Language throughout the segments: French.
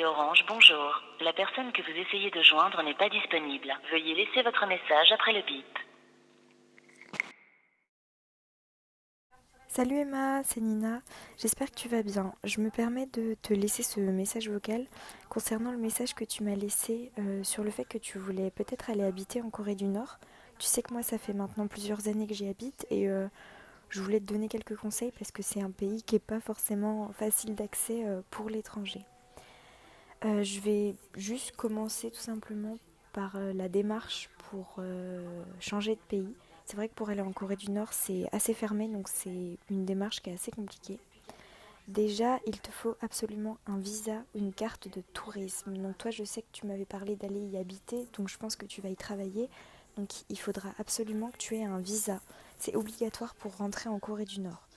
messagerie Orange, bonjour. La personne que vous essayez de joindre n'est pas disponible. Veuillez laisser votre message après le bip. Salut Emma, c'est Nina. J'espère que tu vas bien. Je me permets de te laisser ce message vocal concernant le message que tu m'as laissé sur le fait que tu voulais peut-être aller habiter en Corée du Nord. Tu sais que moi, ça fait maintenant plusieurs années que j'y habite et je voulais te donner quelques conseils parce que c'est un pays qui n'est pas forcément facile d'accès pour l'étranger. Je vais juste commencer tout simplement par la démarche pour changer de pays. C'est vrai que pour aller en Corée du Nord, c'est assez fermé, donc c'est une démarche qui est assez compliquée. Déjà, il te faut absolument un visa ou une carte de tourisme. Donc toi, je sais que tu m'avais parlé d'aller y habiter, donc je pense que tu vas y travailler. Donc il faudra absolument que tu aies un visa. C'est obligatoire pour rentrer en Corée du Nord.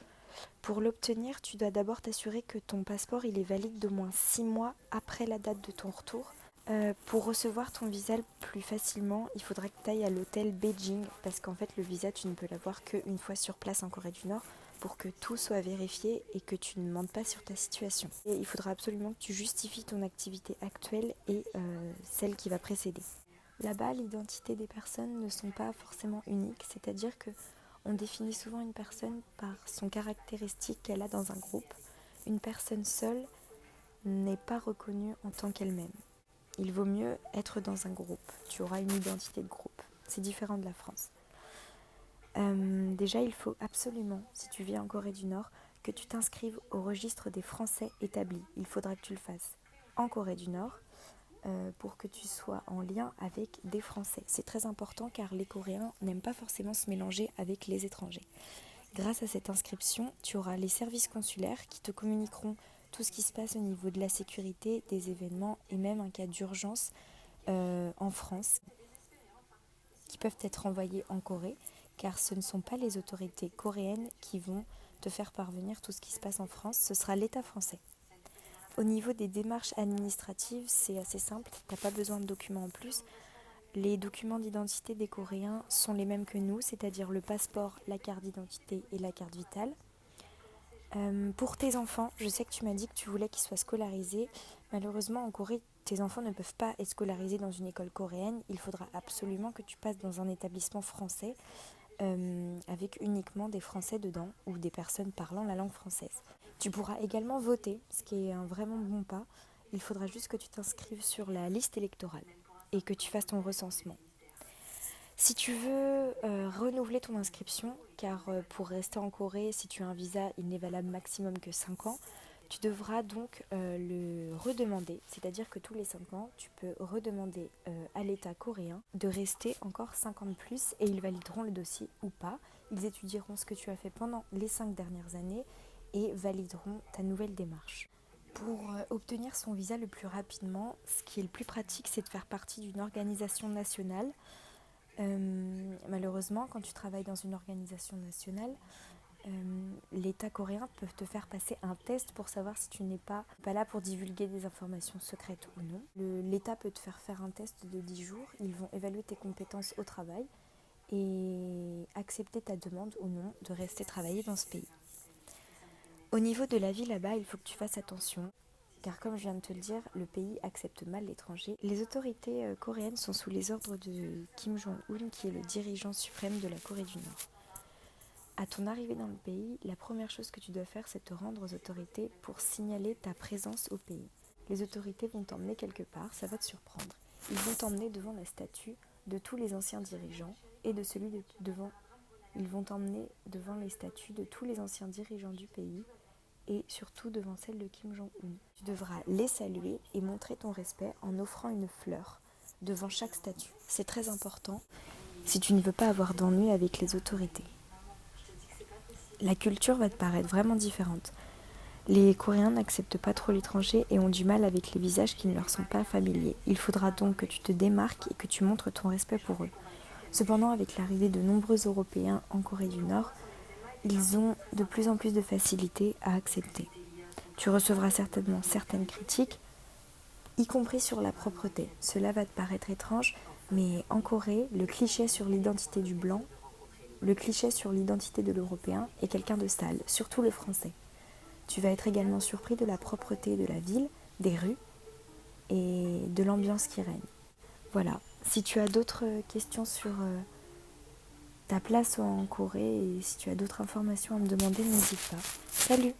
Pour l'obtenir, tu dois d'abord t'assurer que ton passeport il est valide d'au moins 6 mois après la date de ton retour. Pour recevoir ton visa plus facilement, il faudra que tu ailles à l'hôtel Beijing parce qu'en fait le visa tu ne peux l'avoir qu'une fois sur place en Corée du Nord pour que tout soit vérifié et que tu ne mentes pas sur ta situation. Et il faudra absolument que tu justifies ton activité actuelle et celle qui va précéder. Là-bas, l'identité des personnes ne sont pas forcément uniques, c'est-à-dire que on définit souvent une personne par son caractéristique qu'elle a dans un groupe. Une personne seule n'est pas reconnue en tant qu'elle-même. Il vaut mieux être dans un groupe. Tu auras une identité de groupe. C'est différent de la France. Déjà, il faut absolument, si tu vis en Corée du Nord, que tu t'inscrives au registre des Français établis. Il faudra que tu le fasses en Corée du Nord pour que tu sois en lien avec des Français. C'est très important car les Coréens n'aiment pas forcément se mélanger avec les étrangers. Grâce à cette inscription, tu auras les services consulaires qui te communiqueront tout ce qui se passe au niveau de la sécurité, des événements et même un cas d'urgence en France qui peuvent être envoyés en Corée car ce ne sont pas les autorités coréennes qui vont te faire parvenir tout ce qui se passe en France, ce sera l'État français. Au niveau des démarches administratives, c'est assez simple, tu n'as pas besoin de documents en plus. Les documents d'identité des Coréens sont les mêmes que nous, c'est-à-dire le passeport, la carte d'identité et la carte vitale. Pour tes enfants, je sais que tu m'as dit que tu voulais qu'ils soient scolarisés. Malheureusement, en Corée, tes enfants ne peuvent pas être scolarisés dans une école coréenne. Il faudra absolument que tu passes dans un établissement français avec uniquement des Français dedans ou des personnes parlant la langue française. Tu pourras également voter, ce qui est un vraiment bon pas. Il faudra juste que tu t'inscrives sur la liste électorale et que tu fasses ton recensement. Si tu veux renouveler ton inscription, car pour rester en Corée, si tu as un visa, il n'est valable maximum que 5 ans, tu devras donc le redemander, c'est-à-dire que tous les 5 ans, tu peux redemander à l'État coréen de rester encore 5 ans de plus et ils valideront le dossier ou pas. Ils étudieront ce que tu as fait pendant les 5 dernières années et valideront ta nouvelle démarche. Pour obtenir son visa le plus rapidement, ce qui est le plus pratique, c'est de faire partie d'une organisation nationale. Malheureusement, quand tu travailles dans une organisation nationale, l'État coréen peut te faire passer un test pour savoir si tu n'es pas là pour divulguer des informations secrètes ou non. L'État peut te faire un test de 10 jours, ils vont évaluer tes compétences au travail et accepter ta demande ou non de rester travailler dans ce pays. Au niveau de la vie là-bas, il faut que tu fasses attention. Car comme je viens de te le dire, le pays accepte mal l'étranger. Les autorités coréennes sont sous les ordres de Kim Jong-un, qui est le dirigeant suprême de la Corée du Nord. À ton arrivée dans le pays, la première chose que tu dois faire, c'est te rendre aux autorités pour signaler ta présence au pays. Les autorités vont t'emmener quelque part, ça va te surprendre. Ils vont t'emmener devant la statue de tous les anciens dirigeants et de celui devant. Ils vont t'emmener devant les statues de tous les anciens dirigeants du pays et surtout devant celle de Kim Jong-un. Tu devras les saluer et montrer ton respect en offrant une fleur devant chaque statue. C'est très important si tu ne veux pas avoir d'ennui avec les autorités. La culture va te paraître vraiment différente. Les Coréens n'acceptent pas trop l'étranger et ont du mal avec les visages qui ne leur sont pas familiers. Il faudra donc que tu te démarques et que tu montres ton respect pour eux. Cependant, avec l'arrivée de nombreux Européens en Corée du Nord, ils ont de plus en plus de facilité à accepter. Tu recevras certainement certaines critiques, y compris sur la propreté. Cela va te paraître étrange, mais en Corée, le cliché sur l'identité du blanc, le cliché sur l'identité de l'Européen est quelqu'un de sale, surtout le français. Tu vas être également surpris de la propreté de la ville, des rues. et de l'ambiance qui règne. Voilà, si tu as d'autres questions sur ta place en Corée et si tu as d'autres informations à me demander, n'hésite pas. Salut!